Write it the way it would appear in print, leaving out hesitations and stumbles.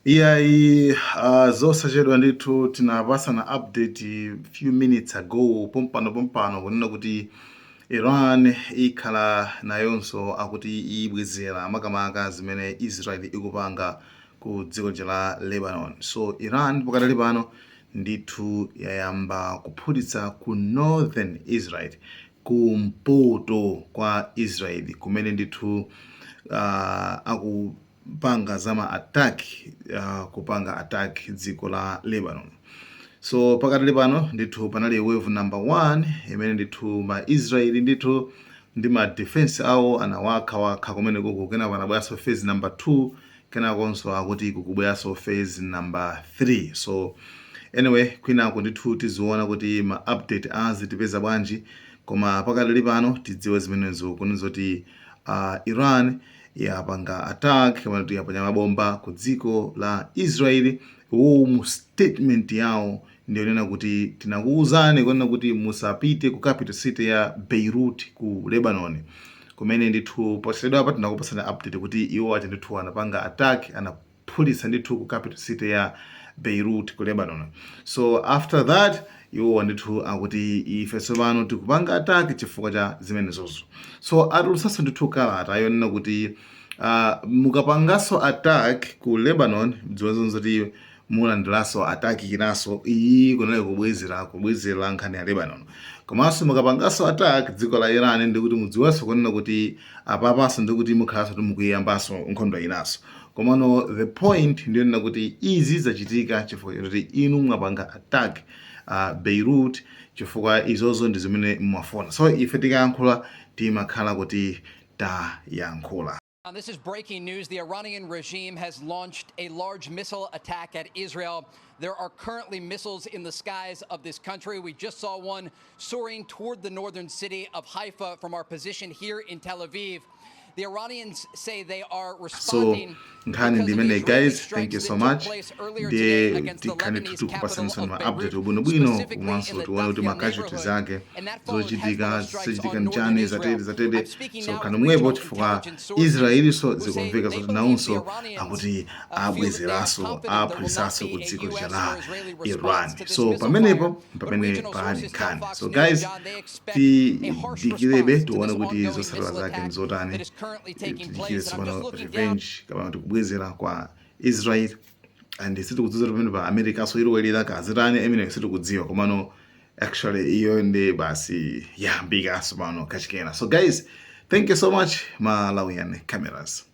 Iyayi zosachedwa ndithu tinapasana update few minutes ago pompano kunena kuti Iran ikhala nayonso akuti ibwezera makamaka zimene Israel ikupanga ku dziko la Lebanon. So Iran pakadali pano ndithu yayamba kuphutitsa ku northern Israel, kumpoto kwa Israel kumene ndithu akupanga zama attack kupanga attack dziko la Lebanon. So pakadali pano ndithu panali wave number 1 imene ndithu ma Israel ndithu ndi ma defense awo anawakha kumene kuku kena panabweranso phase number 2 kenakonso akuti kukubweranso phase number 3. So anyway kwinako ndithu tiziona kuti ma update azitipeza bwanji, koma pakadali pano tidziwe zimenezo kunena kuti Iran yapanga attack kama kuti yapanya mabomba ku dziko la Israel. Mu statement yawo ndionena kuti tinakuwuzani kunena kuti musapite ku capital city ya Beirut ku Lebanon, kumene ndithu posachedwa apa tinakupasana update kuti iwo ati ndithu anapanga attack, anaphulitsa ndithu ku capital city ya Beirut ku Lebanon. So after that iwo ndithu akuti ifenso pano tikupanga attack chifukwa cha zimenezozo. So atulusaso ndithu kalata yonena kuti mukapangaso attack ku Lebanon dziwezonso kuti mulandilaso attack inaso iyi kunali kubwezera nkhani ya Lebanon. Komanso mukapangaso attack dziko la Iran ndikuti mudziwenso kunena kuti apapaso ndikuti mukhalaso timukuyambaso nkhondo inaso. Komano the point ndiyonena kuti izi zachitika chifukwa kuti inu mwapanga attack Beirut, chifukwa izozo ndi zimene mwafuna. So ife tikayankhula timakhala kuti tayankhula. This is breaking news. The Iranian regime has launched a large missile attack at Israel. There are currently missiles in the skies of this country. We just saw one soaring toward the northern city of Haifa from our position here in Tel Aviv. The Iranians say they are responding. So nkhani ndimene guys, thank you so much. Ndiye tikhani tukupasaniso ma update ubwinobwino komanso tione kuti ma casualties ake zochitika nchani zatede. So khani mwepo chifukwa Israeli so zikumveka zoti naunso akuti abwezeraso aphulitsaso ku dziko la Iran. So pamenepo pamene pali nkhani. So guys, tidikirebe tione kuti zosalala zake nzotani. Tidikire pano revenge kama kubwezera kwa Israel, and sitikudziwa pamene pa America so irowelera kazitani emene sitikudziwa komano actually iyo ndi basi yambikaso pano kachikena. So guys, thank you so much Malawian Cameras.